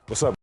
What's up?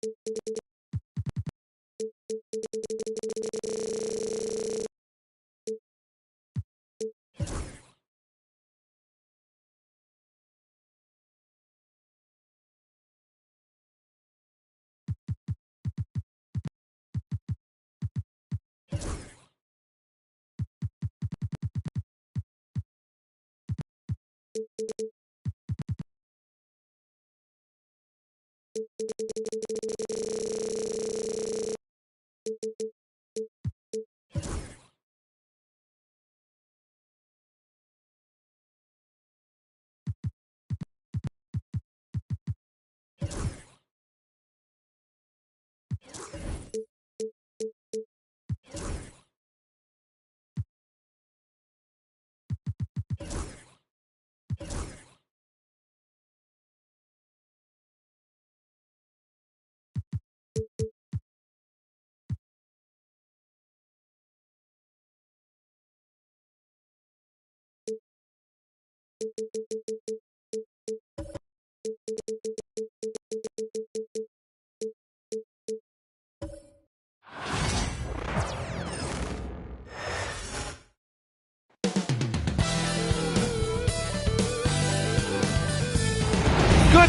Good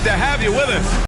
to have you with us.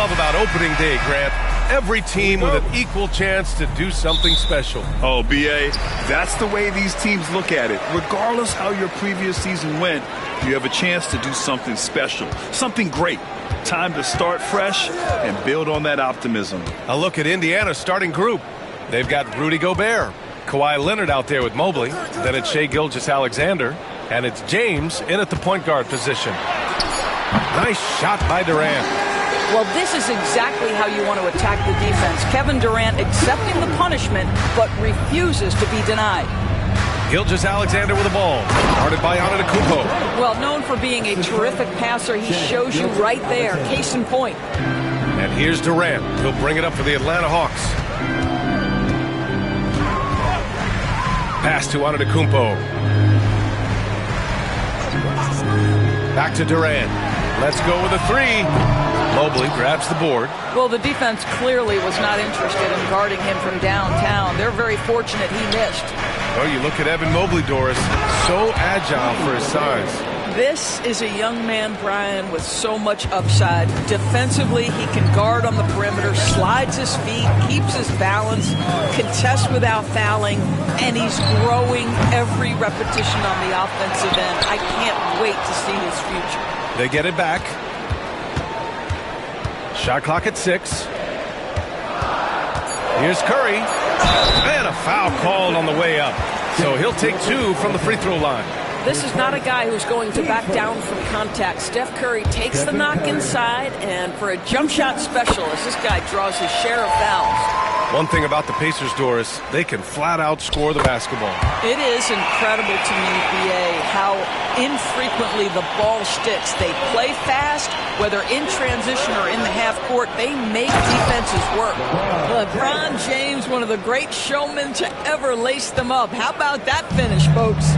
Love about opening day, Grant. Every team with an equal chance to do something special. Oh, B.A., that's the way these teams look at it. Regardless how your previous season went, you have a chance to do something special, something great. Time to start fresh and build on that optimism. A look at Indiana's starting group. They've got Rudy Gobert, Kawhi Leonard out there with Mobley. Then it's Shai Gilgeous-Alexander. And it's James in at the point guard position. Nice shot by Durant. Well, this is exactly how you want to attack the defense. Kevin Durant accepting the punishment, but refuses to be denied. Gilgeous-Alexander with the ball. Guarded by Antetokounmpo. Well, known for being a terrific passer, he shows you right there. Case in point. And here's Durant. He'll bring it up for the Atlanta Hawks. Pass to Antetokounmpo. Back to Durant. Let's go with a three. Mobley grabs the board. Well, the defense clearly was not interested in guarding him from downtown. They're very fortunate he missed. Oh, you look at Evan Mobley, Doris. So agile for his size. This is a young man, Brian, with so much upside. Defensively, he can guard on the perimeter, slides his feet, keeps his balance, contests without fouling, and he's growing every repetition on the offensive end. I can't wait to see his future. They get it back. Shot clock at 6. Here's Curry. And a foul called on the way up. So he'll take 2 from the free throw line. This is not a guy who's going to back down from contact. Steph Curry takes the knock inside, and for a jump shot specialist, this guy draws his share of fouls. One thing about the Pacers, Doris, they can flat out score the basketball. It is incredible to me, BA, how infrequently the ball sticks. They play fast, whether in transition or in the half court. They make defenses work. LeBron James, one of the great showmen to ever lace them up. How about that finish, folks?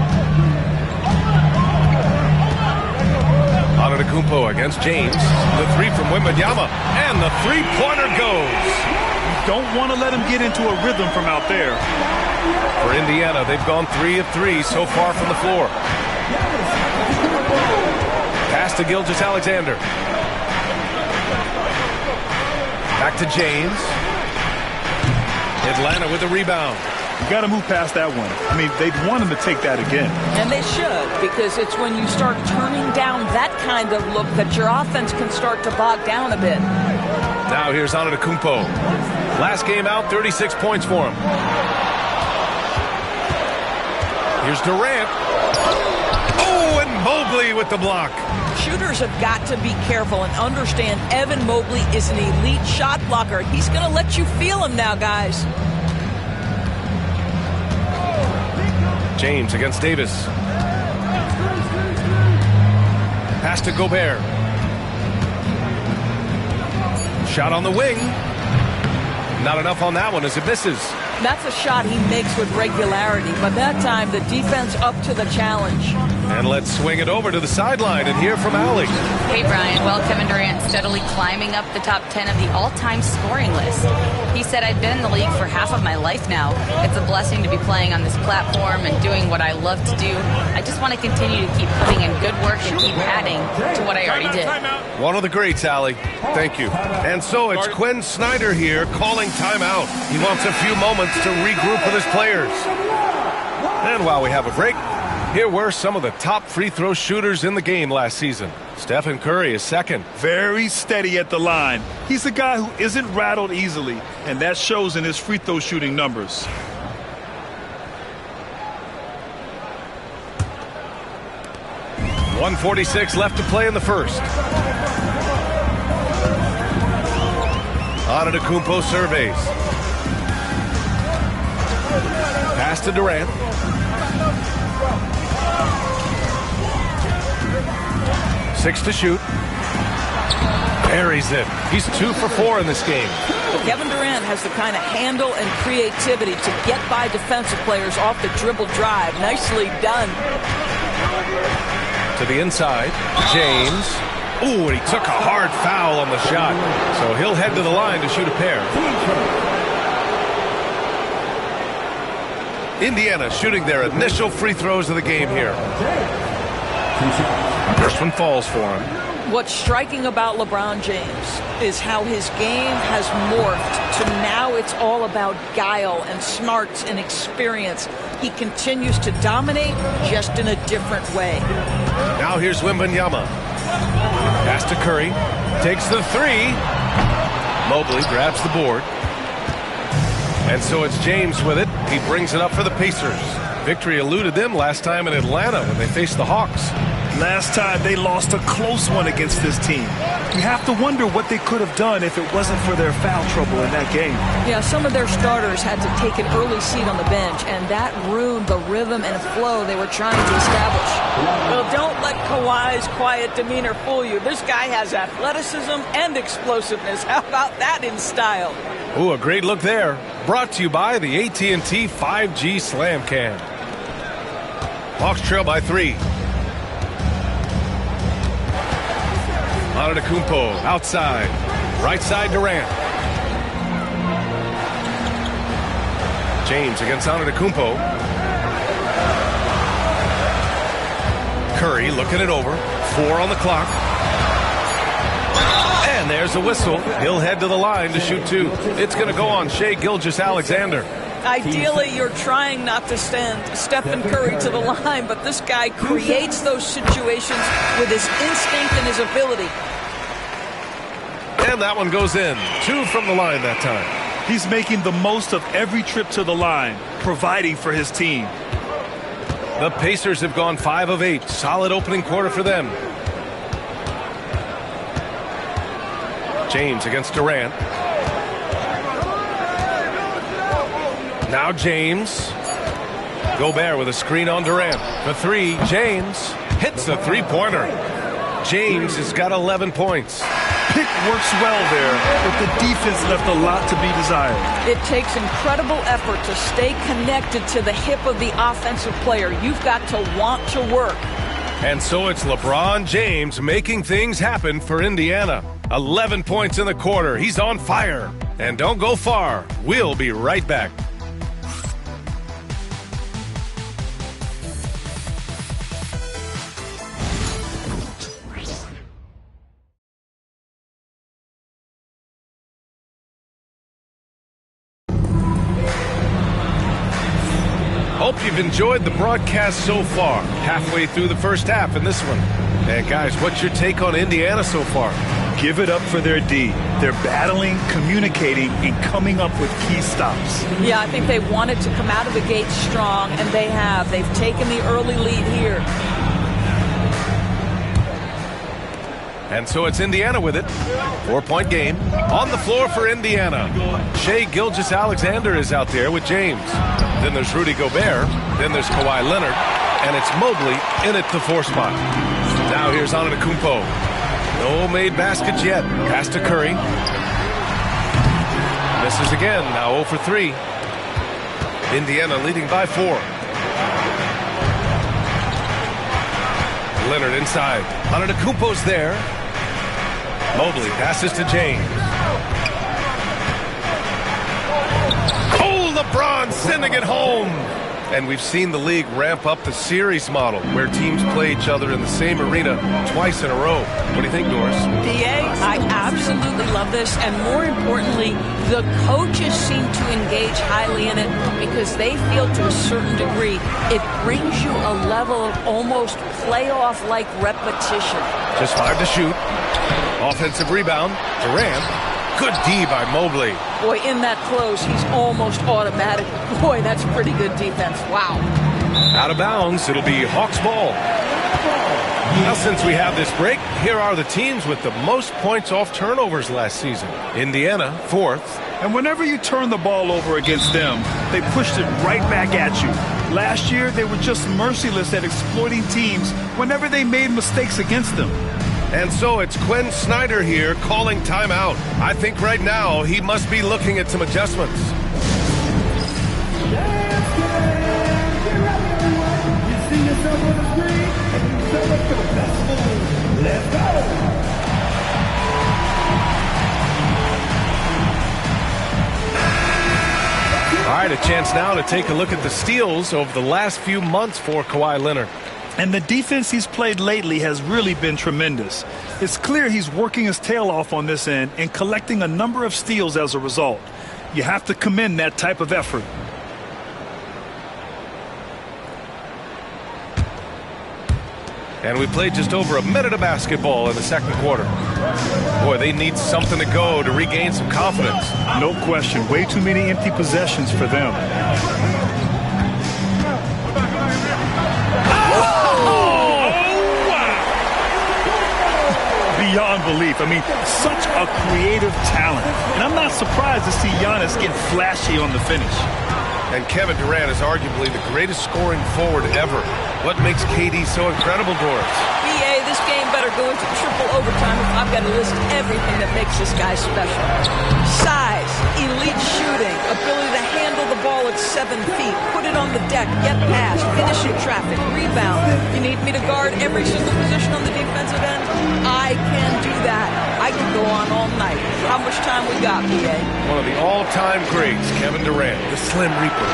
Antetokounmpo against James. The three from Wembanyama. And the three-pointer goes. Don't want to let him get into a rhythm from out there. For Indiana, they've gone 3 of 3 so far from the floor. Pass to Gilgeous-Alexander. Back to James. Atlanta with the rebound. You got to move past that one. I mean, they'd want him to take that again. And they should, because it's when you start turning down that kind of look that your offense can start to bog down a bit. Now here's Antetokounmpo. Last game out, 36 points for him. Here's Durant. Oh, and Mobley with the block. Shooters have got to be careful and understand Evan Mobley is an elite shot blocker. He's going to let you feel him now, guys. James against Davis. Pass to Gobert. Shot on the wing. Not enough on that one as it misses. That's a shot he makes with regularity, but that time the defense up to the challenge. And let's swing it over to the sideline and hear from Allie. Hey, Brian. Well, Kevin Durant steadily climbing up the top 10 of the all-time scoring list. He said, I've been in the league for half of my life now. It's a blessing to be playing on this platform and doing what I love to do. I just want to continue to keep putting in good work and keep adding to what I already did. One of the greats, Allie. Thank you. And so it's Quinn Snyder here calling timeout. He wants a few moments to regroup with his players. And while we have a break, here were some of the top free throw shooters in the game last season. Stephen Curry is second. Very steady at the line. He's a guy who isn't rattled easily, and that shows in his free throw shooting numbers. .146 left to play in the first. Antetokounmpo surveys. Pass to Durant. Six to shoot. Buries it. He's 2 for 4 in this game. Kevin Durant has the kind of handle and creativity to get by defensive players off the dribble drive. Nicely done. To the inside. James. Ooh, and he took a hard foul on the shot. So he'll head to the line to shoot a pair. Indiana shooting their initial free throws of the game here. First one falls for him. What's striking about LeBron James is how his game has morphed to now it's all about guile and smarts and experience. He continues to dominate just in a different way. Now here's Wembanyama. Pass to Curry. Takes the three. Mobley grabs the board. And so it's James with it. He brings it up for the Pacers. Victory eluded them last time in Atlanta when they faced the Hawks. Last time they lost a close one against this team. You have to wonder what they could have done if it wasn't for their foul trouble in that game. Yeah, some of their starters had to take an early seat on the bench, and that ruined the rhythm and flow they were trying to establish. Well, don't let Kawhi's quiet demeanor fool you. This guy has athleticism and explosiveness. How about that in style? Ooh, a great look there. Brought to you by the AT&T 5G Slam Cam. Hawks trail by 3. Antetokounmpo outside. Right side Durant. James against Antetokounmpo. Curry looking it over. 4 on the clock. And there's a whistle. He'll head to the line to shoot 2. It's going to go on Shai Gilgeous-Alexander. Ideally, you're trying not to send Stephen Curry to the line, but this guy creates those situations with his instinct and his ability. And that one goes in. 2 from the line that time. He's making the most of every trip to the line, providing for his team. The Pacers have gone 5 of 8. Solid opening quarter for them. James against Durant. Now James. Gobert with a screen on Durant. For 3, James hits the three-pointer. James has got 11 points. Pick works well there, but the defense left a lot to be desired. It takes incredible effort to stay connected to the hip of the offensive player. You've got to want to work. And so it's LeBron James making things happen for Indiana. 11 points in the quarter. He's on fire. And don't go far. We'll be right back. Hope you've enjoyed the broadcast so far. Halfway through the first half in this one. And guys, what's your take on Indiana so far? Give it up for their D. They're battling, communicating, and coming up with key stops. Yeah, I think they wanted to come out of the gate strong, and they have. They've taken the early lead here. And so it's Indiana with it. 4-point game. On the floor for Indiana. Shai Gilgeous-Alexander is out there with James. Then there's Rudy Gobert. Then there's Kawhi Leonard. And it's Mobley in at the 4 spot. Now here's Antetokounmpo. No made baskets yet. Pass to Curry. Misses again. Now 0 for 3. Indiana leading by 4. Leonard inside. Antetokounmpo's there. Mobley passes to James. Oh, LeBron sending it home. And we've seen the league ramp up the series model where teams play each other in the same arena twice in a row. What do you think, Doris? DA, I absolutely love this. And more importantly, the coaches seem to engage highly in it because they feel to a certain degree it brings you a level of almost playoff-like repetition. Just 5 to shoot. Offensive rebound. Durant. Good D by Mobley. Boy, in that close, he's almost automatic. Boy, that's pretty good defense. Wow. Out of bounds. It'll be Hawks ball. Now, since we have this break, here are the teams with the most points off turnovers last season. Indiana, 4th. And whenever you turn the ball over against them, they pushed it right back at you. Last year, they were just merciless at exploiting teams whenever they made mistakes against them. And so it's Quinn Snyder here calling timeout. I think right now he must be looking at some adjustments. Let's go! All right, a chance now to take a look at the steals over the last few months for Kawhi Leonard. And the defense he's played lately has really been tremendous. It's clear he's working his tail off on this end and collecting a number of steals as a result. You have to commend that type of effort. And we played just over a minute of basketball in the second quarter. Boy, they need something to go to regain some confidence. No question. Way too many empty possessions for them. Beyond belief. I mean, such a creative talent. And I'm not surprised to see Giannis getting flashy on the finish. And Kevin Durant is arguably the greatest scoring forward ever. What makes KD so incredible, Doris? BA, this game better go into triple overtime if I've got to list everything that makes this guy special. Size, elite shooting, ability to handle the ball at 7 feet, put it on the deck, get past, finish in traffic, rebound. You need me to guard every single position on the defensive end? I can do that. I can go on all night. How much time we got, BA? One of the all-time greats, Kevin Durant, the Slim Reaper.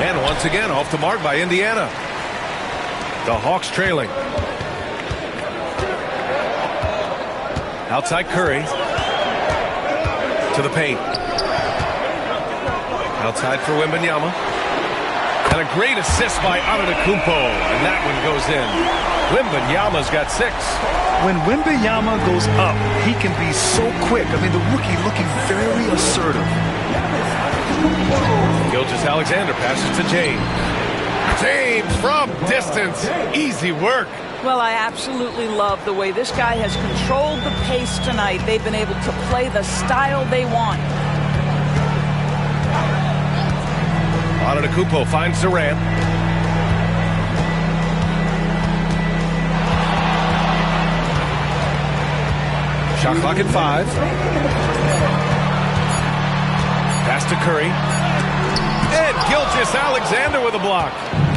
And once again, off the mark by Indiana. The Hawks trailing. Outside Curry. To the paint. Outside for Wembanyama. And a great assist by Antetokounmpo. And that one goes in. Wembanyama's got 6. When Wembanyama goes up, he can be so quick. I mean, the rookie looking very assertive. Gilgeous-Alexander passes to James. James from distance. Easy work. Well, I absolutely love the way this guy has controlled the pace tonight. They've been able to play the style they want. Antetokounmpo finds Durant. Shot clock at 5. Pass to Curry. And Gilgeous-Alexander with a block.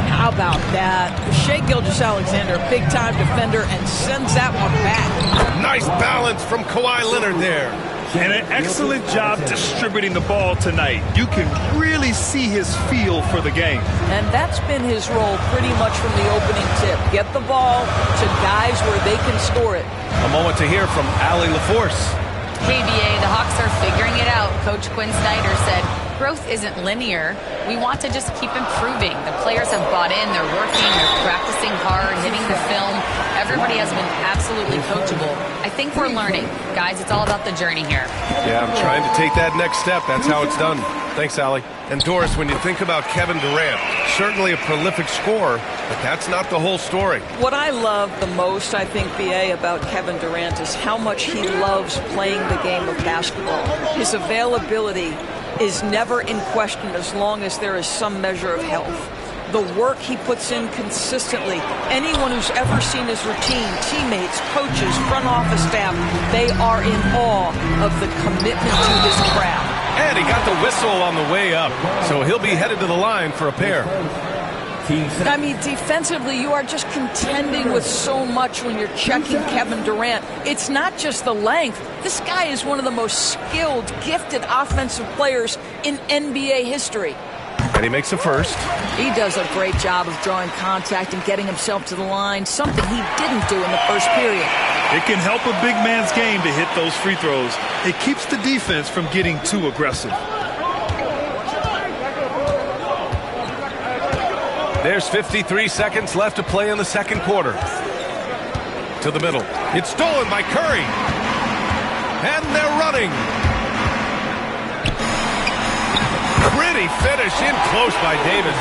How about that? Shai Gilgeous-Alexander, a big-time defender, and sends that one back. Nice balance from Kawhi Leonard there. And an excellent job distributing the ball tonight. You can really see his feel for the game. And that's been his role pretty much from the opening tip. Get the ball to guys where they can score it. A moment to hear from Allie LaForce. KBA, the Hawks are figuring it out. Coach Quinn Snyder said, growth isn't linear. We want to just keep improving. The players have bought in. They're working. They're practicing hard, hitting the film. Everybody has been absolutely coachable. I think we're learning. Guys, it's all about the journey here. Yeah, I'm trying to take that next step. That's how it's done. Thanks, Allie. And Doris, when you think about Kevin Durant, certainly a prolific scorer, but that's not the whole story. What I love the most, I think, BA, about Kevin Durant is how much he loves playing the game of basketball. His availability is never in question as long as there is some measure of health. The work he puts in consistently. Anyone who's ever seen his routine, teammates, coaches, front office staff, they are in awe of the commitment to his craft. And he got the whistle on the way up, so he'll be headed to the line for a pair. I mean, defensively, you are just contending with so much when you're checking Kevin Durant. It's not just the length. This guy is one of the most skilled, gifted offensive players in NBA history. And he makes the first. He does a great job of drawing contact and getting himself to the line, something he didn't do in the first period. It can help a big man's game to hit those free throws. It keeps the defense from getting too aggressive. There's 53 seconds left to play in the second quarter. To the middle. It's stolen by Curry. And they're running. Pretty finish in close by Davis.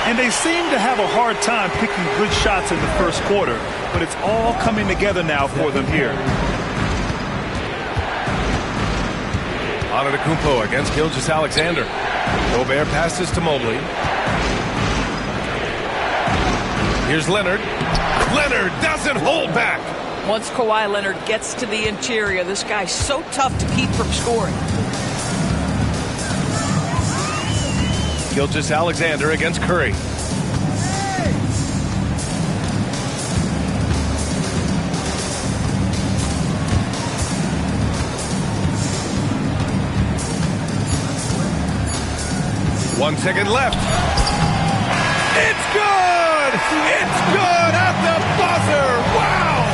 And they seem to have a hard time picking good shots in the first quarter, but it's all coming together now for them here. Antetokounmpo against Gilgeous-Alexander. Gobert passes to Mobley. Here's Leonard. Leonard doesn't hold back. Once Kawhi Leonard gets to the interior, this guy's so tough to keep from scoring. Gilgeous-Alexander against Curry. One second left. It's good! It's good at the buzzer! Wow!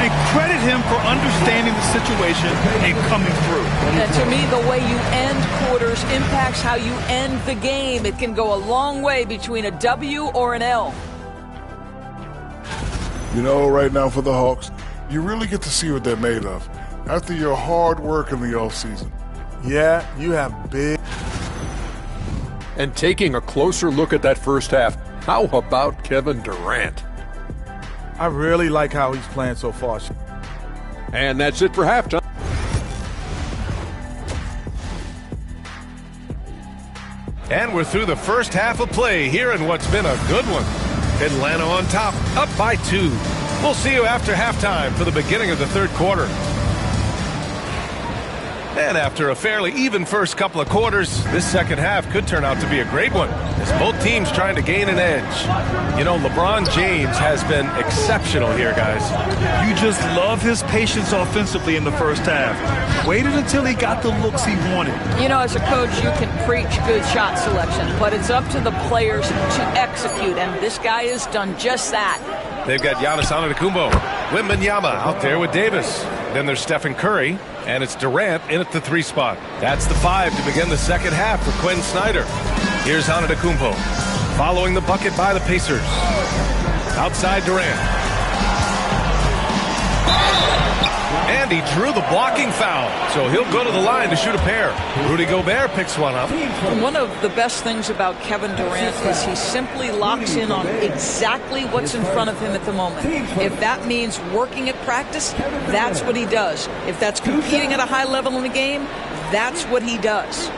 And credit him for understanding the situation and coming through. And to me, the way you end quarters impacts how you end the game. It can go a long way between a W or an L. You know, right now for the Hawks, you really get to see what they're made of after your hard work in the offseason. Yeah, you have big... And taking a closer look at that first half, how about Kevin Durant? I really like how he's playing so far. And that's it for halftime. And we're through the first half of play here in what's been a good one. Atlanta on top, up by 2. We'll see you after halftime for the beginning of the third quarter. And after a fairly even first couple of quarters, this second half could turn out to be a great one, as both teams trying to gain an edge. You know, LeBron James has been exceptional here, guys. You just love his patience offensively in the first half. Waited until he got the looks he wanted. You know, as a coach, you can preach good shot selection, but it's up to the players to execute, and this guy has done just that. They've got Giannis Antetokounmpo, Wembanyama out there with Davis. Then there's Stephen Curry, and it's Durant in at the 3 spot. That's the 5 to begin the second half for Quinn Snyder. Here's Antetokounmpo, following the bucket by the Pacers. Outside Durant. And he drew the blocking foul, so he'll go to the line to shoot a pair. Rudy Gobert picks one up. One of the best things about Kevin Durant is he simply locks in on exactly what's in front of him at the moment. If that means working at practice, that's what he does. If that's competing at a high level in the game, that's what he does.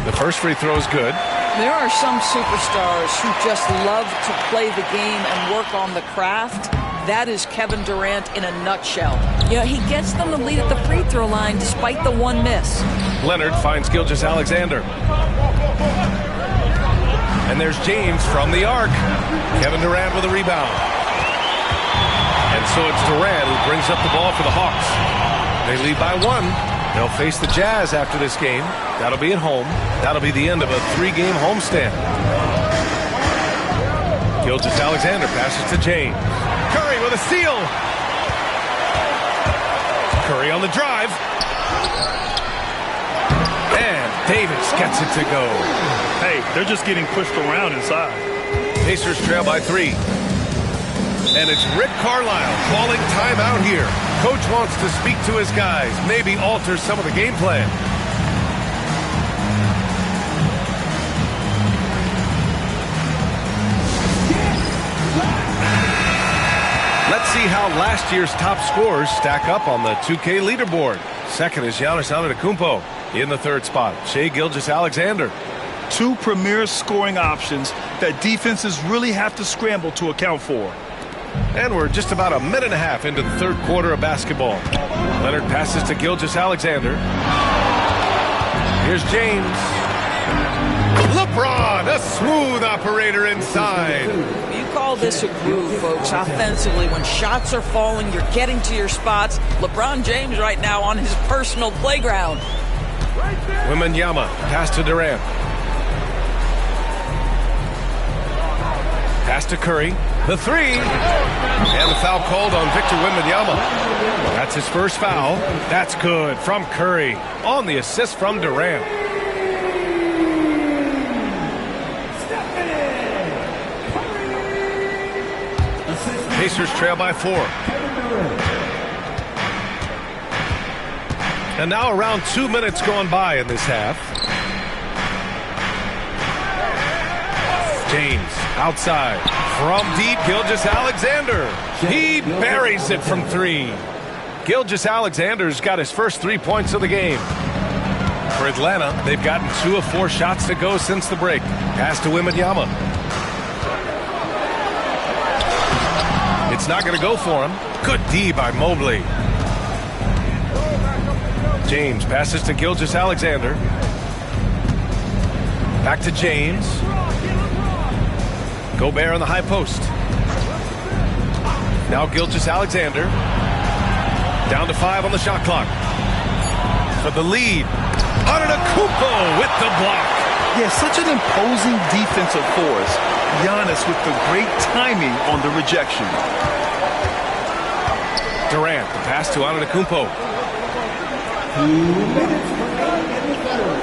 The first free throw is good. There are some superstars who just love to play the game and work on the craft. That is Kevin Durant in a nutshell. Yeah, he gets them to lead at the free throw line despite the one miss. Leonard finds Gilgeous-Alexander. And there's James from the arc. Kevin Durant with a rebound. And so it's Durant who brings up the ball for the Hawks. They lead by 1. They'll face the Jazz after this game. That'll be at home. That'll be the end of a 3-game homestand. Gilgeous-Alexander passes to James. Curry with a steal. Curry on the drive. And Davis gets it to go. Hey, they're just getting pushed around inside. Pacers trail by 3. And it's Rick Carlisle calling timeout here. Coach wants to speak to his guys, maybe alter some of the game plan. Let's see how last year's top scorers stack up on the 2K leaderboard. Second is Giannis Antetokounmpo in the 3rd spot. Shai Gilgeous-Alexander. 2 premier scoring options that defenses really have to scramble to account for. And we're just about a minute and a half into the 3rd quarter of basketball. Leonard passes to Gilgeous-Alexander. Here's James. LeBron, a smooth operator inside. You call this a groove, folks, offensively. When shots are falling, you're getting to your spots. LeBron James right now on his personal playground. Wembanyama, pass to Durant. Pass to Curry. The 3. And the foul called on Victor Wembanyama. That's his first foul. That's good from Curry on the assist from Durant. Pacers trail by 4. And now around 2 minutes gone by in this half. James outside from deep. Gilgeous-Alexander. He buries it from 3. Gilgeous-Alexander's got his first 3 points of the game. For Atlanta, they've gotten 2 of 4 shots to go since the break. Pass to Wembanyama. It's not going to go for him. Good D by Mobley. James passes to Gilgeous-Alexander. Back to James. Gobert on the high post. Now Gilgeous-Alexander. Down to 5 on the shot clock. For the lead. Antetokounmpo with the block. Yeah, such an imposing defensive force. Giannis with the great timing on the rejection. Durant, the pass to Antetokounmpo.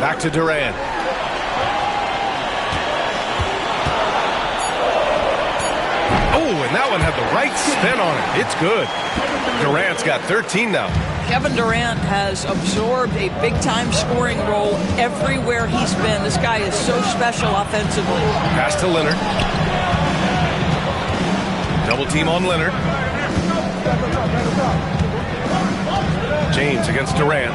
Back to Durant. Oh, and that one had the right spin on it. It's good. Durant's got 13 now. Kevin Durant has absorbed a big-time scoring role everywhere he's been. This guy is so special offensively. Pass to Leonard. Double team on Leonard. James against Durant.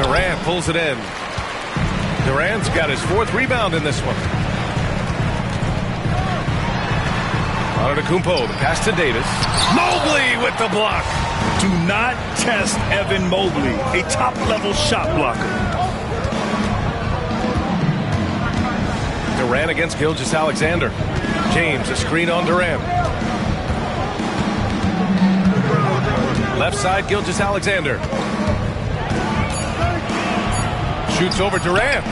Durant pulls it in. Durant's got his 4th rebound in this one. Antetokounmpo, the pass to Davis. Mobley with the block. Do not test Evan Mobley, a top-level shot blocker. Durant against Gilgeous-Alexander. James, a screen on Durant. Left side, Gilgeous-Alexander. Shoots over Durant.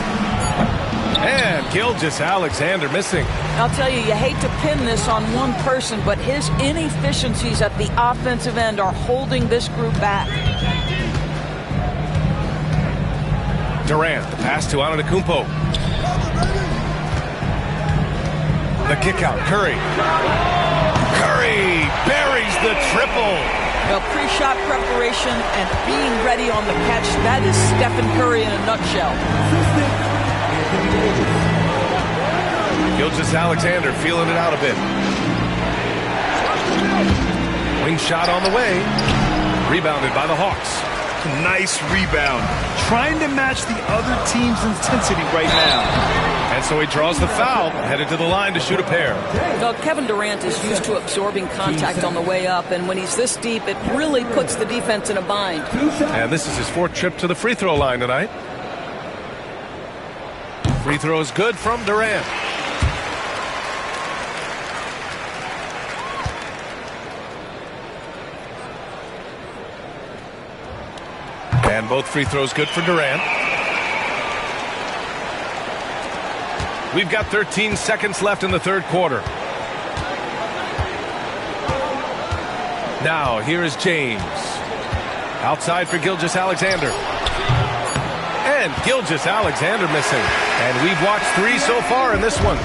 And Gilgeous-Alexander missing. I'll tell you hate to pin this on one person, but his inefficiencies at the offensive end are holding this group back. Durant, the pass to Antetokounmpo. The kick out, Curry. Curry buries the triple. Well, pre-shot preparation and being ready on the catch, that is Stephen Curry in a nutshell. Gilgeous-Alexander feeling it out a bit. Wing shot on the way. Rebounded by the Hawks. Nice rebound. Trying to match the other team's intensity right now. And so he draws the foul, headed to the line to shoot a pair. Well, Kevin Durant is used to absorbing contact on the way up, and when he's this deep, it really puts the defense in a bind. And this is his 4th trip to the free throw line tonight. Free throw is good from Durant. And both free throws good for Durant. We've got 13 seconds left in the 3rd quarter. Now, here is James. Outside for Gilgeous-Alexander. And Gilgeous-Alexander missing. And we've watched 3 so far in this one.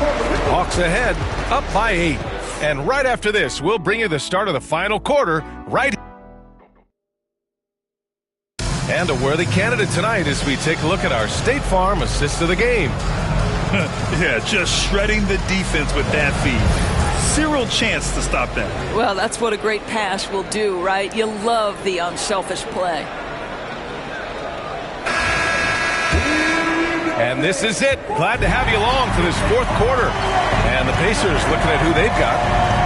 Hawks ahead, up by 8. And right after this, we'll bring you the start of the final quarter right here. And a worthy candidate tonight as we take a look at our State Farm assist of the game. Yeah, just shredding the defense with that feed. Zero chance to stop that. Well, that's what a great pass will do, right? You love the unselfish play. And this is it. Glad to have you along for this 4th quarter. And the Pacers looking at who they've got.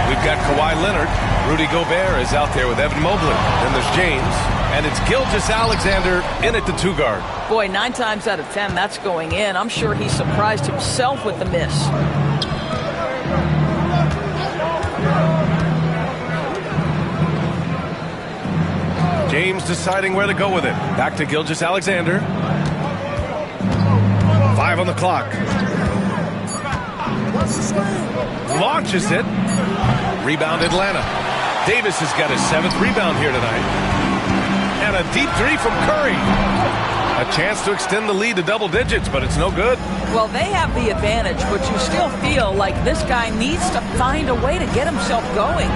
We've got Kawhi Leonard. Rudy Gobert is out there with Evan Mobley. Then there's James. And it's Gilgeous-Alexander in at the 2 guard. Boy, 9 times out of 10, that's going in. I'm sure he surprised himself with the miss. James deciding where to go with it. Back to Gilgeous-Alexander. 5 on the clock. Launches it. Rebound Atlanta. Davis has got his 7th rebound here tonight. And a deep 3 from Curry. A chance to extend the lead to double digits, but it's no good. Well, they have the advantage, but you still feel like this guy needs to find a way to get himself going.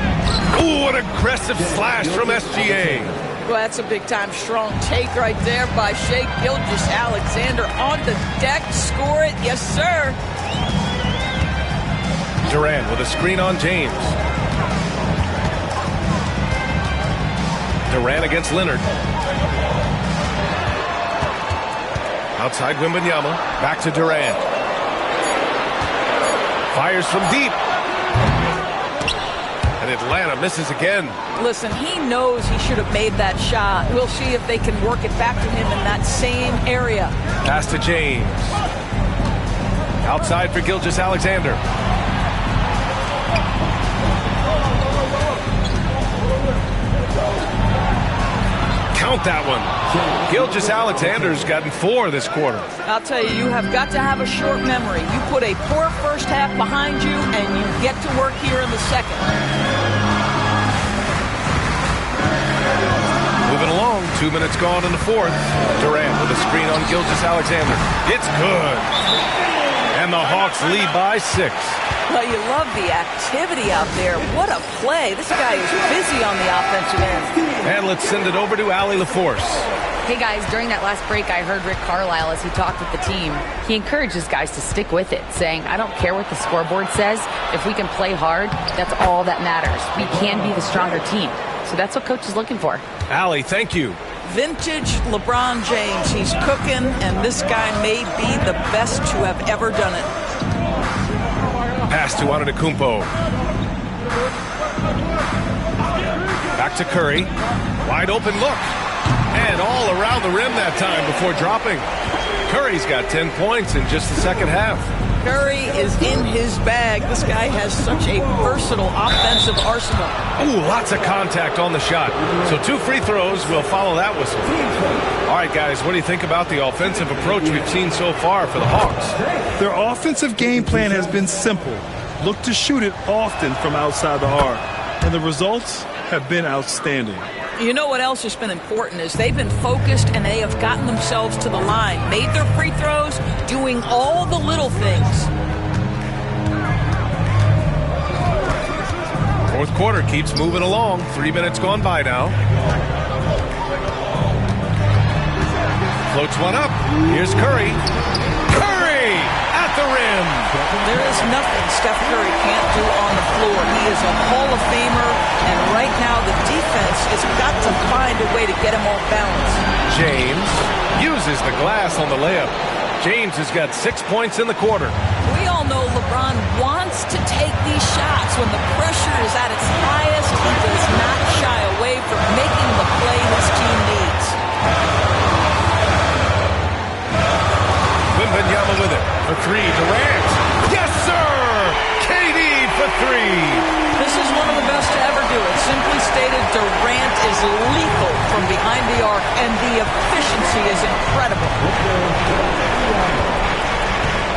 Ooh, an aggressive slash from SGA. Well, that's a big-time strong take right there by Shai Gilgeous-Alexander on the deck. Score it. Yes, sir. Durant with a screen on James. Durant against Leonard. Outside Wembanyama. Back to Durant. Fires from deep. And Atlanta misses again. Listen, he knows he should have made that shot. We'll see if they can work it back to him in that same area. Pass to James. Outside for Gilgeous-Alexander. Count that one. Gilgeous-Alexander's gotten 4 this quarter. I'll tell you, you have got to have a short memory. You put a poor first half behind you, and you get to work here in the second. Moving along, 2 minutes gone in the fourth. Durant with a screen on Gilgeous-Alexander. It's good. And the Hawks lead by 6. Well, you love the activity out there. What a play. This guy is busy on the offensive end. And let's send it over to Allie LaForce. Hey guys, during that last break, I heard Rick Carlisle as he talked with the team. He encourages guys to stick with it, saying, I don't care what the scoreboard says. If we can play hard, that's all that matters. We can be the stronger team. So that's what coach is looking for. Allie, thank you. Vintage LeBron James. He's cooking, and this guy may be the best to have ever done it. Pass to Antetokounmpo. Back to Curry. Wide open look. And all around the rim that time before dropping. Curry's got 10 points in just the second half. Curry is in his bag. This guy has such a versatile offensive arsenal. Ooh, lots of contact on the shot. So 2 free throws will follow that whistle. All right, guys, what do you think about the offensive approach we've seen so far for the Hawks? Their offensive game plan has been simple. Look to shoot it often from outside the arc. And the results have been outstanding. You know what else has been important is they've been focused and they have gotten themselves to the line, made their free throws, doing all the little things. Fourth quarter keeps moving along. 3 minutes gone by now. Floats one up. Here's Curry. Curry at the rim. There is nothing Steph Curry can't do on the floor. He is a Hall of Famer, and right now the defense has got to find a way to get him off balance. James uses the glass on the layup. James has got 6 points in the quarter. We all know LeBron wants to take these shots. When the pressure is at its highest, he does not shy away from making the play his team needs. Wembanyama with it for 3. Durant. Yes, sir! KD for 3. This is one of the best to ever do it. Simply stated, Durant is lethal from behind the arc, and the efficiency is incredible.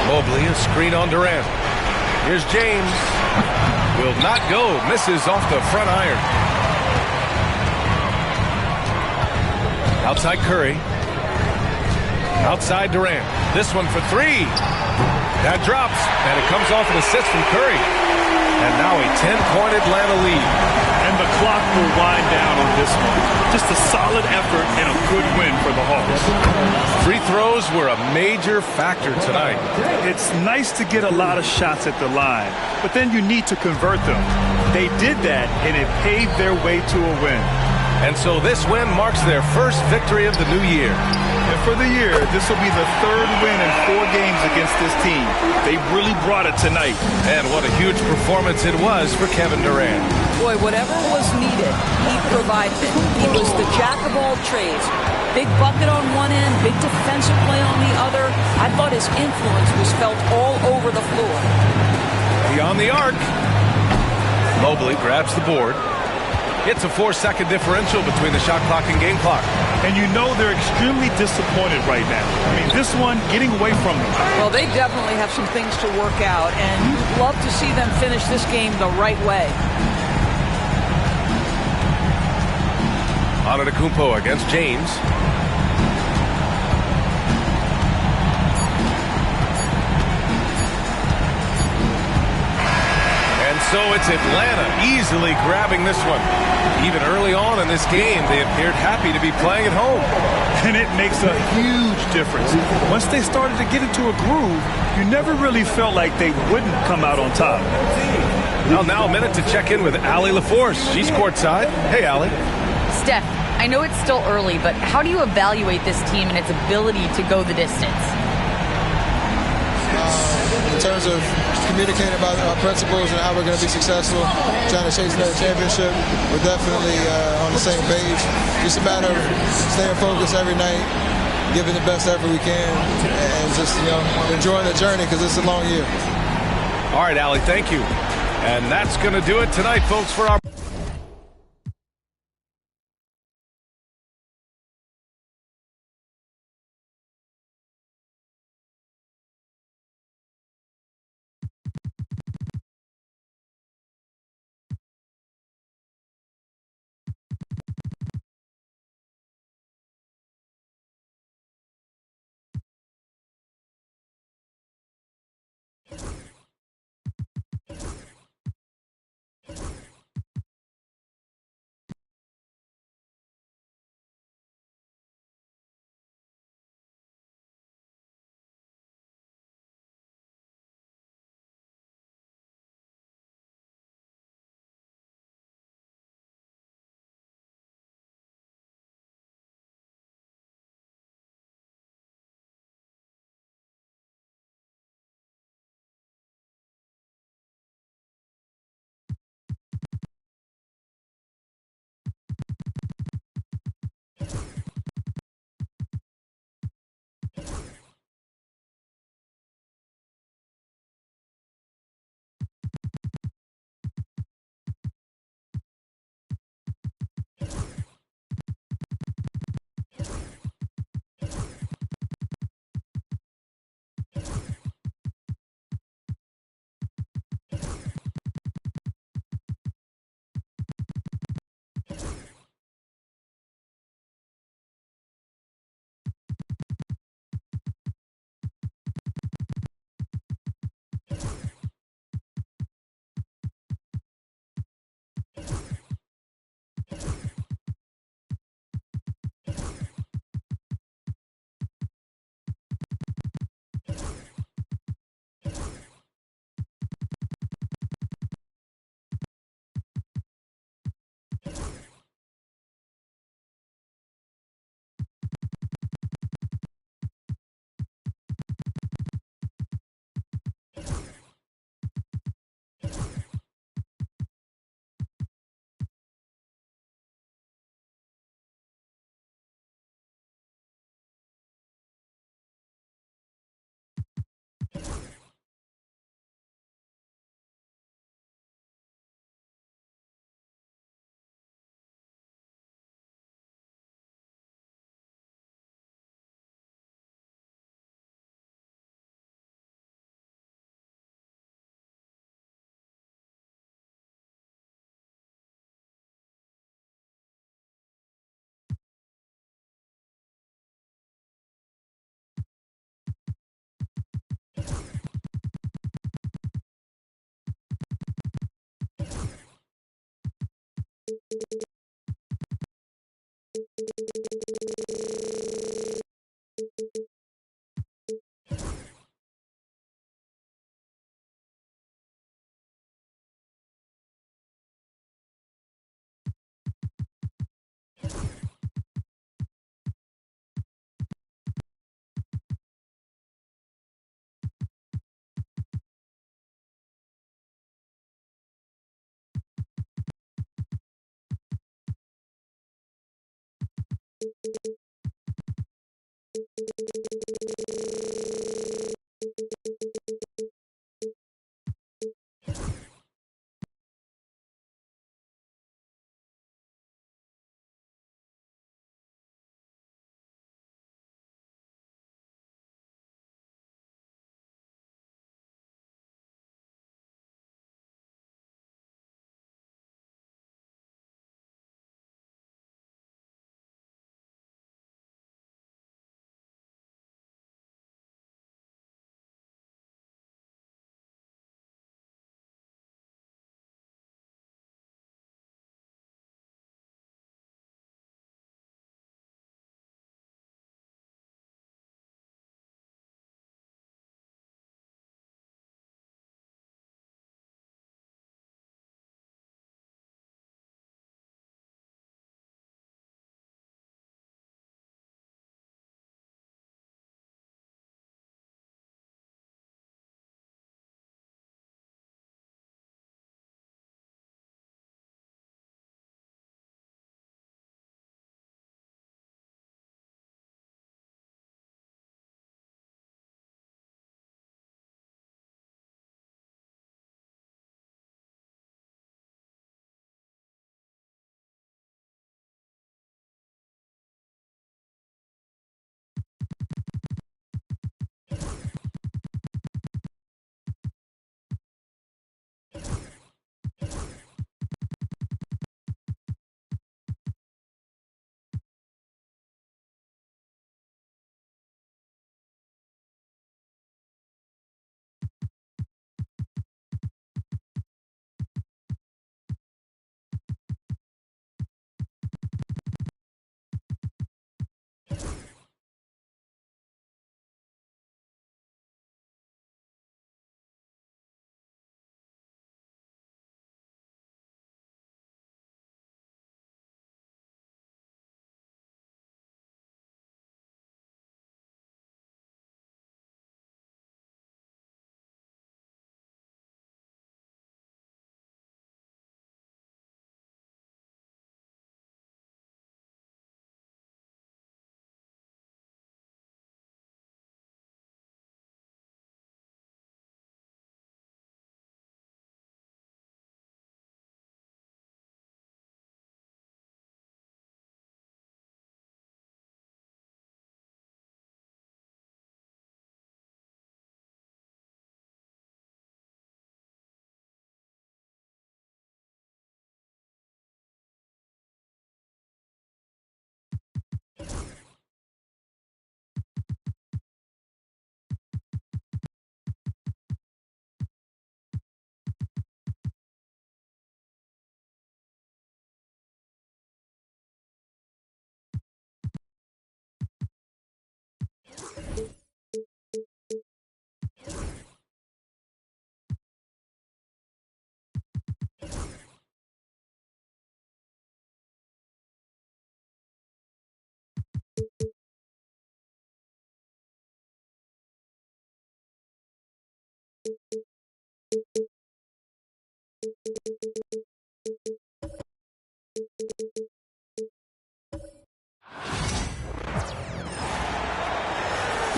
Mobley, a screen on Durant. Here's James. Will not go. Misses off the front iron. Outside Curry. Outside Durant. This one for 3. That drops, and it comes off an assist from Curry. And now a 10-point Atlanta lead. And the clock will wind down on this one. Just a solid effort and a good win for the Hawks. Free throws were a major factor tonight. It's nice to get a lot of shots at the line, but then you need to convert them. They did that, and it paved their way to a win. And so this win marks their first victory of the new year. And for the year, this will be the 3rd win in 4 games against this team. They really brought it tonight. And what a huge performance it was for Kevin Durant. Boy, whatever was needed, he provided it. He was the jack of all trades. Big bucket on one end, big defensive play on the other. I thought his influence was felt all over the floor. Beyond the arc. Mobley grabs the board. It's a 4-second differential between the shot clock and game clock. And you know they're extremely disappointed right now. I mean, this one getting away from them. Well, they definitely have some things to work out, and you'd love to see them finish this game the right way. Antetokounmpo against James. So it's Atlanta easily grabbing this one. Even early on in this game, they appeared happy to be playing at home. And it makes a huge difference. Once they started to get into a groove, you never really felt like they wouldn't come out on top. Well, now a minute to check in with Allie LaForce. She's courtside. Hey, Allie. Steph, I know it's still early, but how do you evaluate this team and its ability to go the distance? In terms of communicating about our principles and how we're going to be successful, trying to chase another championship, we're definitely on the same page. Just a matter of staying focused every night, giving the best effort we can, and just enjoying the journey because it's a long year. All right, Allie, thank you. And that's going to do it tonight, folks, for our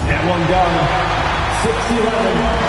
That one done. 6-11.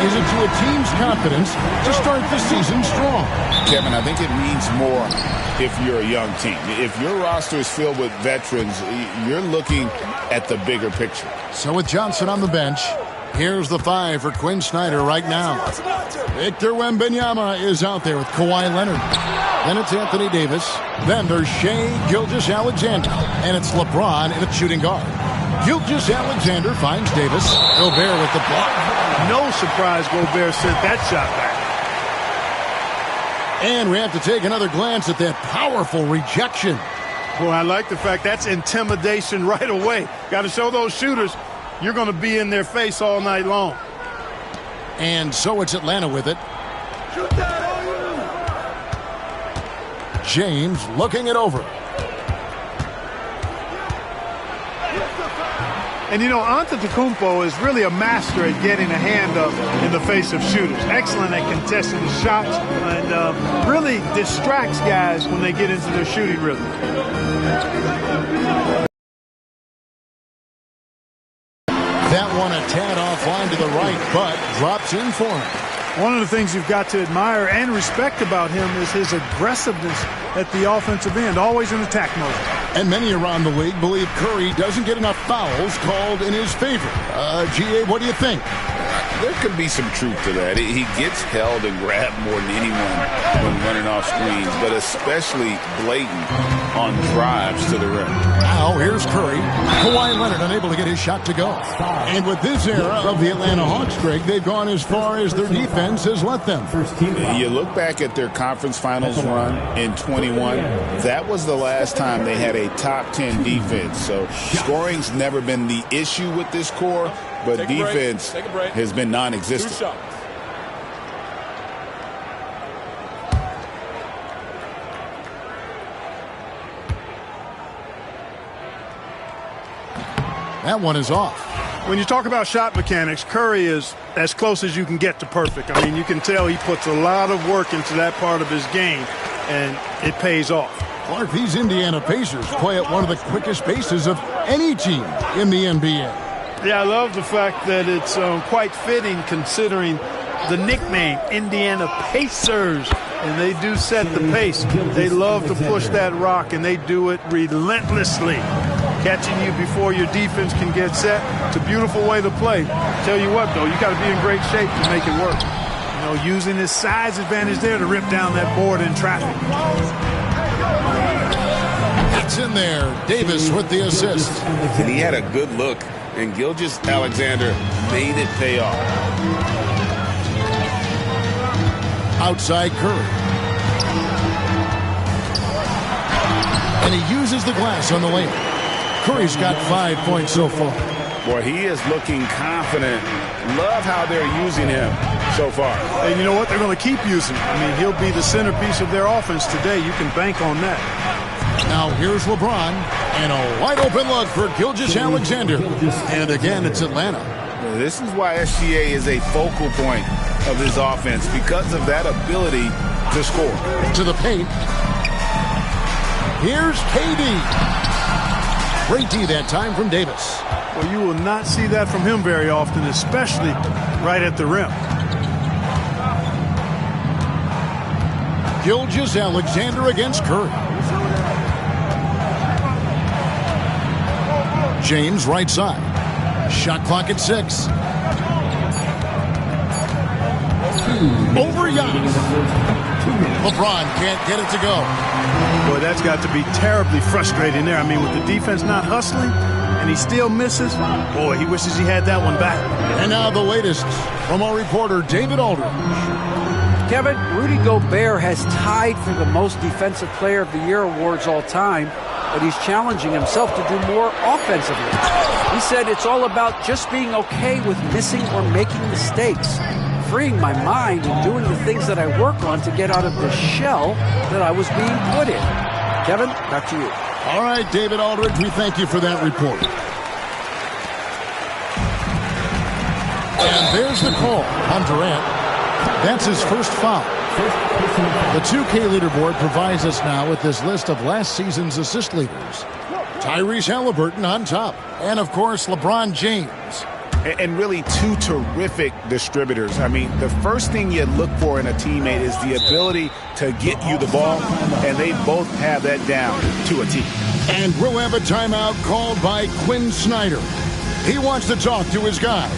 Is it to a team's confidence to start the season strong? Kevin, I think it means more if you're a young team. If your roster is filled with veterans, you're looking at the bigger picture. So with Johnson on the bench, here's the 5 for Quinn Snyder right now. Victor Wembanyama is out there with Kawhi Leonard. Then it's Anthony Davis. Then there's Shai Gilgeous-Alexander. And it's LeBron in at shooting guard. Gilgeous-Alexander finds Davis. Gobert with the block. No surprise Gobert sent that shot back. And we have to take another glance at that powerful rejection. Boy, I like the fact that's intimidation right away. Got to show those shooters you're going to be in their face all night long. And so it's Atlanta with it. James looking it over. And, you know, Antetokounmpo is really a master at getting a hand up in the face of shooters. Excellent at contesting the shots and really distracts guys when they get into their shooting rhythm. That one a tad offline to the right, but drops in for him. One of the things you've got to admire and respect about him is his aggressiveness at the offensive end, always in attack mode. And many around the league believe Curry doesn't get enough fouls called in his favor. G.A., what do you think? There could be some truth to that. He gets held and grabbed more than anyone when running off screens, but especially blatant on drives to the rim. Now here's Curry. Kawhi Leonard unable to get his shot to go. And with this era of the Atlanta Hawks, Greg, they've gone as far as their defense has let them. You look back at their conference finals run in 21, that was the last time they had a top 10 defense. So scoring's never been the issue with this core, but defense has been non-existent. That one is off. When you talk about shot mechanics, Curry is as close as you can get to perfect. I mean, you can tell he puts a lot of work into that part of his game, and it pays off. Clark, these Indiana Pacers play at one of the quickest paces of any team in the NBA. Yeah, I love the fact that it's quite fitting considering the nickname, Indiana Pacers. And they do set the pace. They love to push that rock, and they do it relentlessly. Catching you before your defense can get set. It's a beautiful way to play. Tell you what, though, you got to be in great shape to make it work. You know, using his size advantage there to rip down that board in traffic. It's in there. Davis with the assist. And he had a good look, and Gilgeous-Alexander made it pay off. Outside Curry. And he uses the glass on the lane. Curry's got 5 points so far. Boy, he is looking confident. Love how they're using him so far. And you know what? They're going to keep using him. I mean, he'll be the centerpiece of their offense today. You can bank on that. Now here's LeBron, and a wide-open look for Gilgeous-Alexander. And again, it's Atlanta. This is why SGA is a focal point of this offense, because of that ability to score. To the paint. Here's KD. Great D that time from Davis. Well, you will not see that from him very often, especially right at the rim. Gilgeous-Alexander against Curry. James right side. Shot clock at 6. Over Giannis. LeBron can't get it to go. Boy, that's got to be terribly frustrating there. I mean, with the defense not hustling and he still misses, boy, he wishes he had that one back. And now the latest from our reporter, David Aldridge. Kevin, Rudy Gobert has tied for the most Defensive Player of the Year awards all time, but he's challenging himself to do more offensively. He said it's all about just being okay with missing or making mistakes, freeing my mind and doing the things that I work on to get out of the shell that I was being put in. Kevin, back to you. All right, David Aldridge, we thank you for that report. And there's the call on Durant. That's his first foul. The 2K leaderboard provides us now with this list of last season's assist leaders. Tyrese Halliburton on top. And, of course, LeBron James. And really two terrific distributors. I mean, the first thing you look for in a teammate is the ability to get you the ball, and they both have that down to a T. And we'll have a timeout called by Quinn Snyder. He wants to talk to his guys.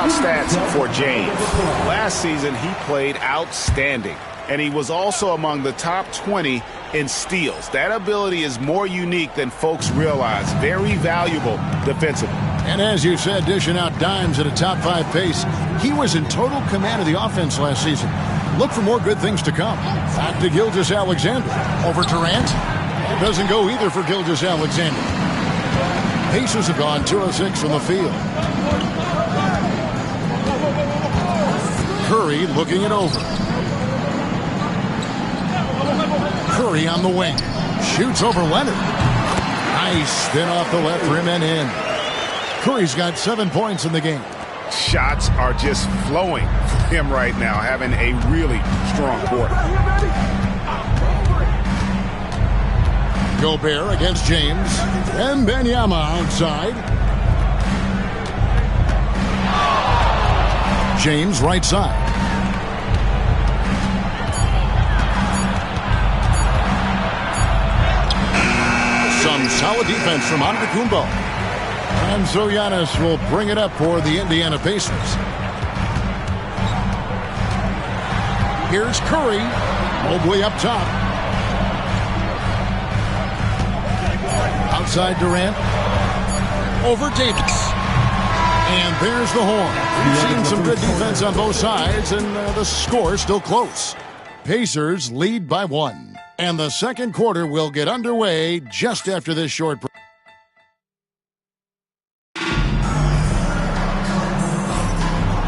Stats for James. Last season, he played outstanding, and he was also among the top 20 in steals. That ability is more unique than folks realize. Very valuable defensively. And as you said, dishing out dimes at a top 5 pace, he was in total command of the offense last season. Look for more good things to come. Back to Gilgeous-Alexander. Over Durant. It doesn't go either for Gilgeous-Alexander. Pacers have gone 2 of 6 from the field. Curry looking it over. Curry on the wing. Shoots over Leonard. Nice spin off the left rim and in. Curry's got 7 points in the game. Shots are just flowing for him right now, having a really strong quarter. Gobert against James. And Wembanyama outside. James right side. Some solid defense from Antetokounmpo. And so Giannis will bring it up for the Indiana Pacers. Here's Curry. Mobley up top. Outside Durant. Over Davis. And there's the horn. We've seen some good defense on both sides, and the score is still close. Pacers lead by 1. And the second quarter will get underway just after this short break.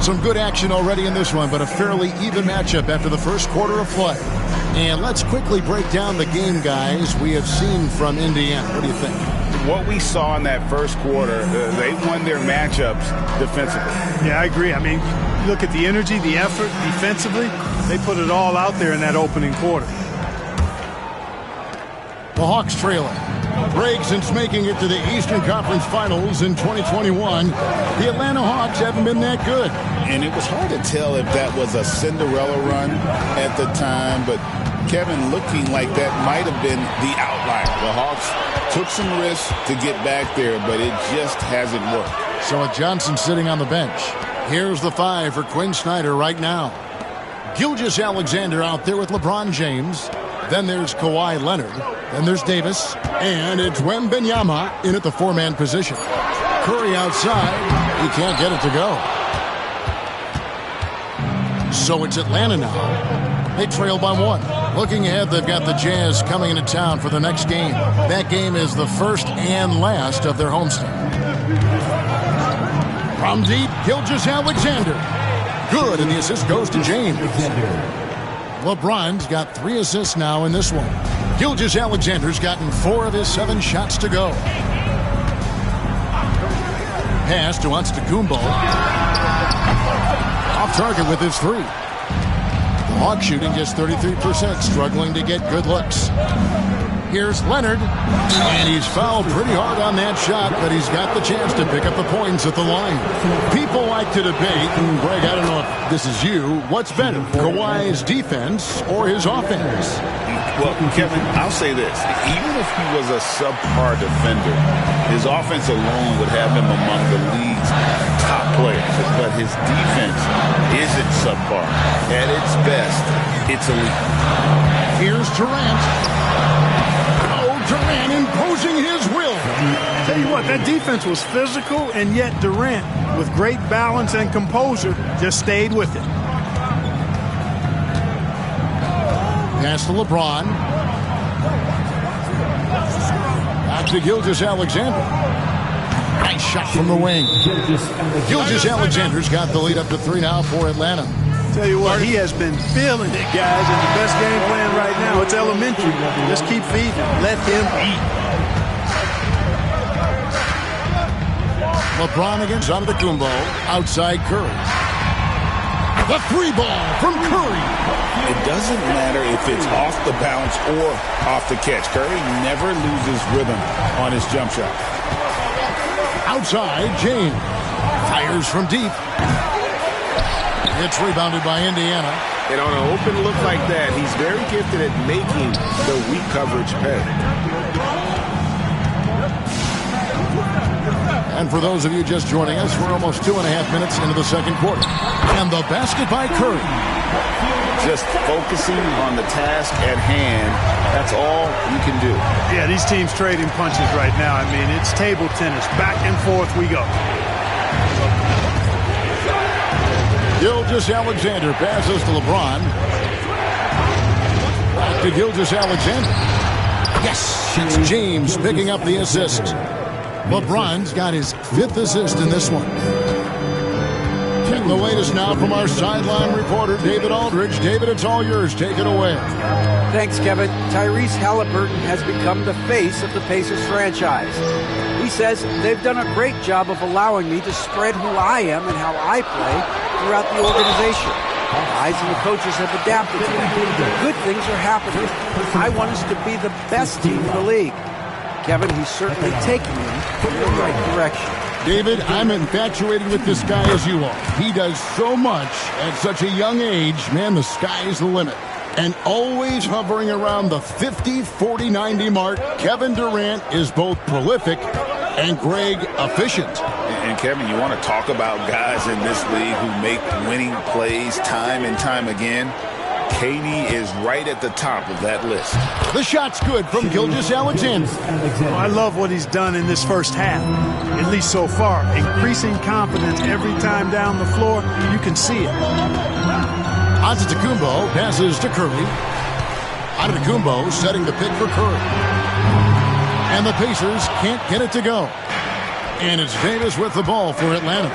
Some good action already in this one, but a fairly even matchup after the first quarter of play. And let's quickly break down the game, guys, we have seen from Indiana. What do you think? What we saw in that first quarter, they won their matchups defensively. Yeah, I agree. I mean, look at the energy, the effort defensively. They put it all out there in that opening quarter. The Hawks trailing. Break since making it to the Eastern Conference Finals in 2021. The Atlanta Hawks haven't been that good. And it was hard to tell if that was a Cinderella run at the time, but Kevin, looking like that might have been the outlier. The Hawks took some risks to get back there, but it just hasn't worked. So with Johnson sitting on the bench, here's the 5 for Quinn Snyder right now. Gilgeous-Alexander out there with LeBron James. Then there's Kawhi Leonard. Then there's Davis. And it's Wembanyama in at the 4-man position. Curry outside. He can't get it to go. So it's Atlanta now. They trail by 1. Looking ahead, they've got the Jazz coming into town for the next game. That game is the first and last of their homestand. From deep, Gilgeous-Alexander. Good, and the assist goes to James. LeBron's got 3 assists now in this one. Gilgeous-Alexander's gotten 4 of his 7 shots to go. Pass to Antetokounmpo. Off target with his 3. The Hawks shooting just 33%, struggling to get good looks. Here's Leonard, and he's fouled pretty hard on that shot, but he's got the chance to pick up the points at the line. People like to debate, and Greg, I don't know if this is you, what's better, Kawhi's defense or his offense? Well, Kevin, I'll say this. Even if he was a subpar defender, his offense alone would have him among the league's top players. But his defense isn't subpar. At its best, it's elite. Here's Durant. Durant imposing his will. Tell you what, that defense was physical, and yet Durant, with great balance and composure, just stayed with it. Pass to LeBron. Back to Gilgeous-Alexander. Nice shot from the wing. Gilgeous-Alexander's got the lead up to 3 now for Atlanta. Tell you what, he has been feeling it, guys, and the best game plan right now, it's elementary. Just keep feeding him. Let him eat. LeBron against Antetokounmpo. Outside Curry. The 3 ball from Curry. It doesn't matter if it's off the bounce or off the catch. Curry never loses rhythm on his jump shot. Outside, James. Fires from deep. It's rebounded by Indiana. And on an open look like that, he's very gifted at making the weak coverage pay. And for those of you just joining us, we're almost 2.5 minutes into the second quarter. And the basket by Curry. Just focusing on the task at hand, that's all you can do. Yeah, these teams trading punches right now. I mean, it's table tennis. Back and forth we go. Gilgeous-Alexander passes to LeBron. Back to Gilgeous-Alexander. Yes! It's James picking up the assist. LeBron's got his 5th assist in this one. Checking the latest now from our sideline reporter, David Aldridge. David, it's all yours. Take it away. Thanks, Kevin. Tyrese Halliburton has become the face of the Pacers franchise. He says they've done a great job of allowing me to spread who I am and how I play throughout the organization. Our guys and the coaches have adapted to it. Good things are happening. I want us to be the best team in the league. Kevin, he's certainly taking them in the right direction. David, I'm infatuated with this guy as you are. He does so much at such a young age. Man, the sky is the limit. And always hovering around the 50, 40, 90 mark, Kevin Durant is both prolific and, Greg, efficient. And Kevin, you want to talk about guys in this league who make winning plays time and time again? KD is right at the top of that list. The shot's good from Gilgeous-Alexander. I love what he's done in this first half, at least so far. Increasing confidence every time down the floor. You can see it. Antetokounmpo passes to Curry. Antetokounmpo setting the pick for Curry. And the Pacers can't get it to go. And it's Davis with the ball for Atlanta.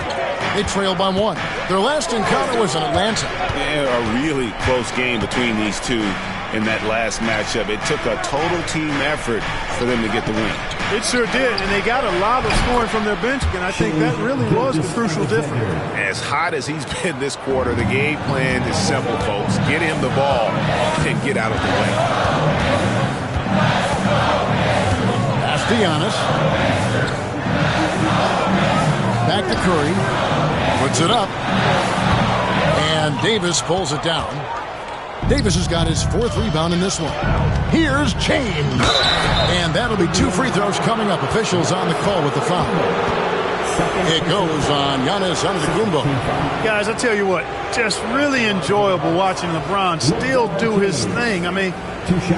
They trail by 1. Their last encounter was in Atlanta. Yeah, a really close game between these two in that last matchup. It took a total team effort for them to get the win. It sure did, and they got a lot of scoring from their bench, and I think that really was the crucial difference. As hot as he's been this quarter, the game plan is simple, folks. Get him the ball and get out of the way. Pass to Giannis. Back to Curry. Puts it up. And Davis pulls it down. Davis has got his 4th rebound in this one. Here's James. And that'll be 2 free throws coming up. Officials on the call with the foul. It goes on Giannis Antetokounmpo. Guys, I tell you what, just really enjoyable watching LeBron still do his thing. I mean,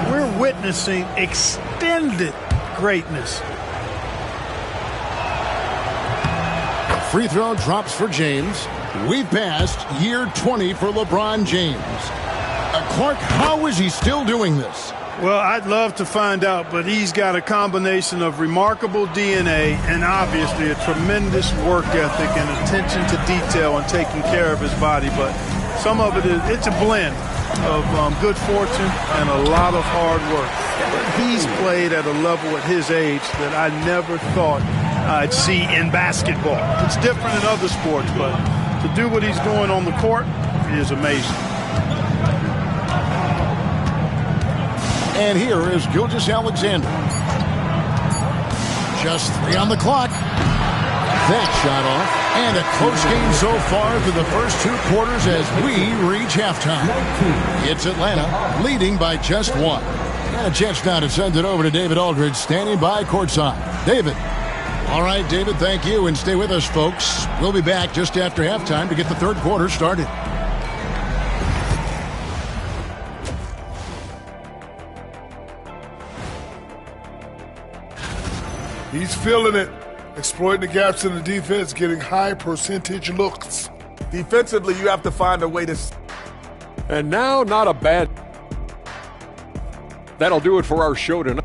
we're witnessing extended greatness. free throw drops for James. We've passed year 20 for LeBron James. Clark, how is he still doing this? Well, I'd love to find out, but he's got a combination of remarkable DNA and obviously a tremendous work ethic and attention to detail and taking care of his body. But some of it's a blend of good fortune and a lot of hard work. He's played at a level at his age that I never thought I'd see in basketball. It's different in other sports, but to do what he's doing on the court is amazing. And here is Gilgeous-Alexander. Just 3 on the clock. That shot off. And a close game so far through the first 2 quarters as we reach halftime. It's Atlanta leading by just 1. And a chance now to send it over to David Aldridge standing by courtside. David. All right, David, thank you. And stay with us, folks. We'll be back just after halftime to get the third quarter started. He's feeling it, exploiting the gaps in the defense, getting high percentage looks. Defensively, you have to find a way to... And now, not a bad... That'll do it for our show tonight.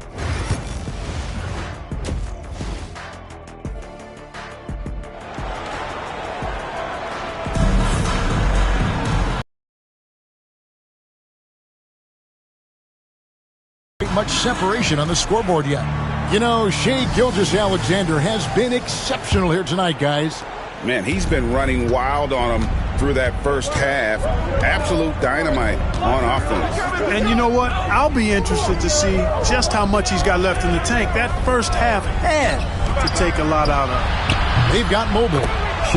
Much separation on the scoreboard yet. You know, Shai Gilgeous-Alexander has been exceptional here tonight, guys. Man, he's been running wild on them through that first half. Absolute dynamite on offense. And you know what? I'll be interested to see just how much he's got left in the tank. That first half had to take a lot out of him. They've got Mobile.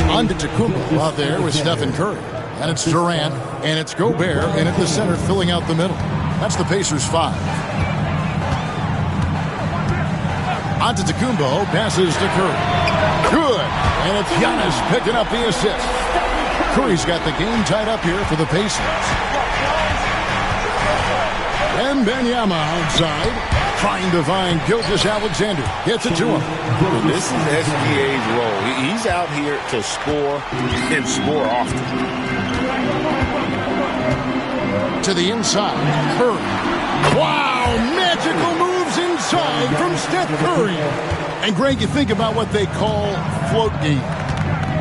Antetokounmpo out there with Stephen Curry. And it's Durant, and it's Gobert, and at the center filling out the middle. That's the Pacers' 5. Antetokounmpo passes to Curry. Good. And it's Giannis picking up the assist. Curry's got the game tied up here for the Pacers. And Wembanyama outside, trying to find Gilgeous-Alexander. Gets it to him. This is SGA's role. He's out here to score and score often. To the inside, Curry. Wow, magical moves inside from Steph Curry. And Greg, you think about what they call float game.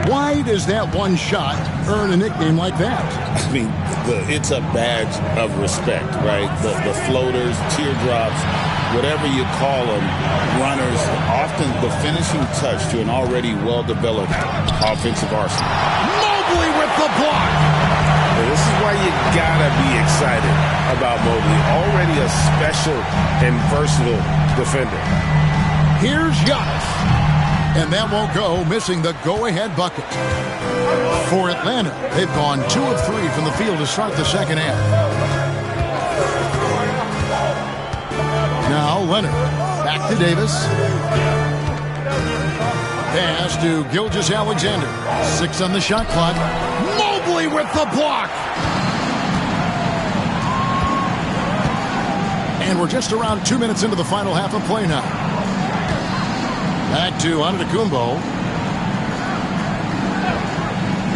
Why does that one shot earn a nickname like that? I mean, it's a badge of respect, right? The floaters, teardrops, whatever you call them, runners, often the finishing touch to an already well-developed offensive arsenal. Mobley with the block. This is why you gotta be excited about Mobley. Already a special and versatile defender. Here's Giannis. And that won't go, missing the go-ahead bucket. For Atlanta, they've gone 2 of 3 from the field to start the second half. Now Leonard. Back to Davis. Pass to Gilgeous-Alexander. 6 on the shot clock. Mobley with the block. And we're just around 2 minutes into the final half of play now. Back to Antetokounmpo.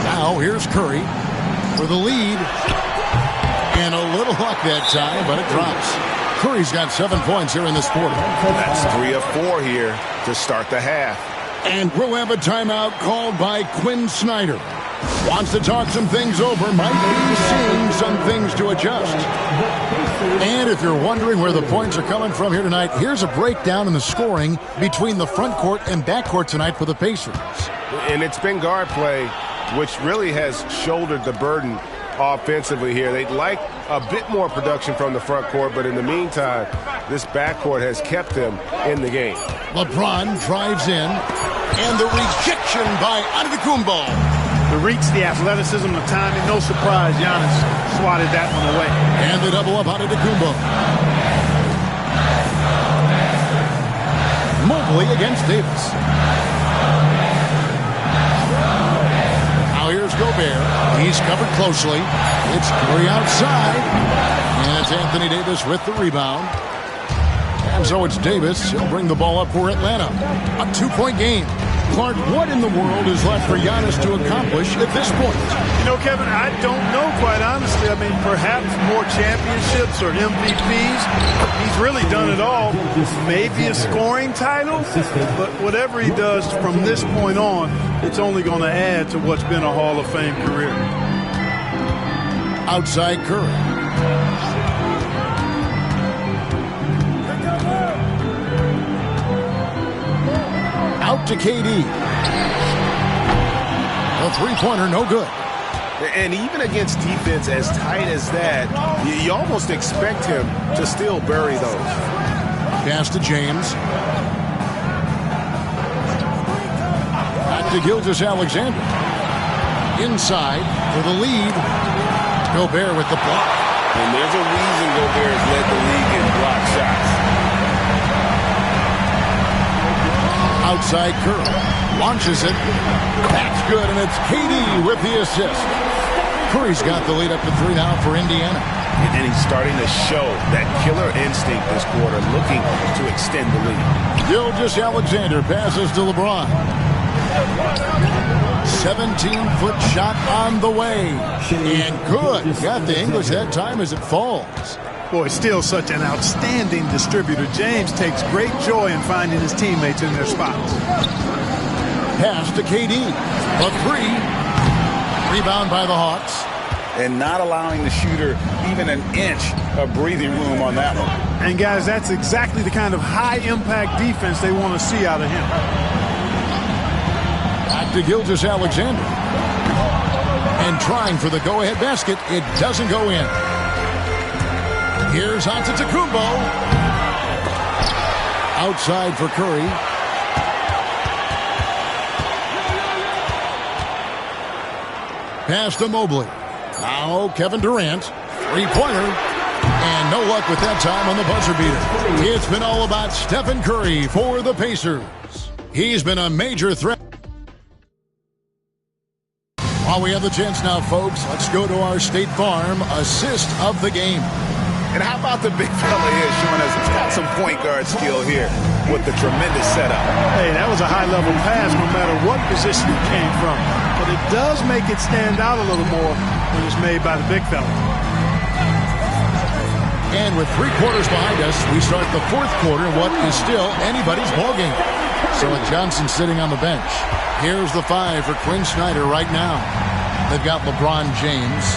Now here's Curry for the lead. And a little luck that time, but it drops. Curry's got 7 points here in this quarter. That's 3 of 4 here to start the half. And we'll have a timeout called by Quinn Snyder. Wants to talk some things over, might be seeing some things to adjust. And if you're wondering where the points are coming from here tonight, here's a breakdown in the scoring between the front court and back court tonight for the Pacers. And it's been guard play, which really has shouldered the burden offensively here. They'd like a bit more production from the front court, but in the meantime, this backcourt has kept them in the game. LeBron drives in, and the rejection by Antetokounmpo. The reach, the athleticism, the timing, no surprise, Giannis swatted that one away. And the double up Antetokounmpo. Mobley against Davis. Now here's Gobert. He's covered closely. It's Curry outside. And it's Anthony Davis with the rebound. And so it's Davis. He'll bring the ball up for Atlanta. A 2-point game. Clark, what in the world is left for Giannis to accomplish at this point? You know, Kevin, I don't know, quite honestly. I mean, perhaps more championships or MVPs. He's really done it all. Maybe a scoring title, but whatever he does from this point on, it's only going to add to what's been a Hall of Fame career. Outside Curry. Out to KD. A three-pointer, no good. And even against defense as tight as that, you almost expect him to still bury those. Pass to James. Back to Gilgeous-Alexander. Inside for the lead. Gobert with the block. And there's a reason Gobert has led the league in block shots. Outside Curry. Launches it. That's good, and it's KD with the assist. Curry's got the lead up to 3 now for Indiana. And he's starting to show that killer instinct this quarter, looking to extend the lead. Gilgeous-Alexander passes to LeBron. 17-foot shot on the way. And good. Got the English that time as it falls. Boy, still such an outstanding distributor. James takes great joy in finding his teammates in their spots. Pass to KD. A three. Rebound by the Hawks. And not allowing the shooter even an inch of breathing room on that one. And, guys, that's exactly the kind of high-impact defense they want to see out of him. Back to Gilgeous-Alexander. And trying for the go-ahead basket. It doesn't go in. Here's Antetokounmpo. Outside for Curry. Pass to Mobley. Now Kevin Durant. Three-pointer. And no luck with that time on the buzzer beater. It's been all about Stephen Curry for the Pacers. He's been a major threat. While we have the chance now, folks, let's go to our State Farm assist of the game. And how about the big fella here showing us he's got some point guard skill here with the tremendous setup. Hey, that was a high-level pass no matter what position it came from. But it does make it stand out a little more when it's made by the big fella. And with 3 quarters behind us, we start the 4th quarter in what is still anybody's ballgame. So with Johnson sitting on the bench, here's the 5 for Quinn Snyder right now. They've got LeBron James.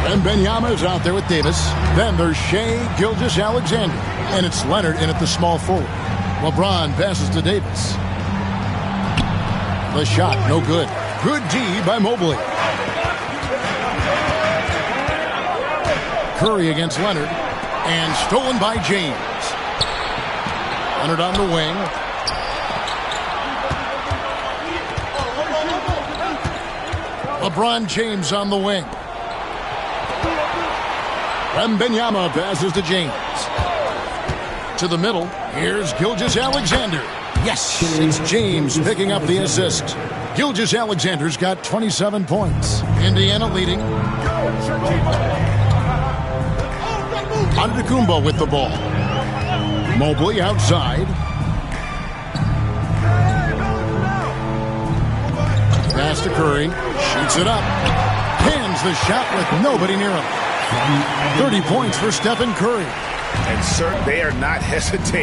And Wembanyama is out there with Davis. Then there's Shai Gilgeous-Alexander. And it's Leonard in at the small forward. LeBron passes to Davis. The shot, no good. Good D by Mobley. Curry against Leonard. And stolen by James. Leonard on the wing. LeBron James on the wing. Wembanyama passes to James. To the middle. Here's Gilgeous-Alexander. Yes, it's James picking up the assist. Gilgeous-Alexander's got 27 points. Indiana leading. Antetokounmpo with the ball. Mobley outside. Pass to Curry. Shoots it up. Pins the shot with nobody near him. 30 points for Stephen Curry. And sir, they are not hesitating.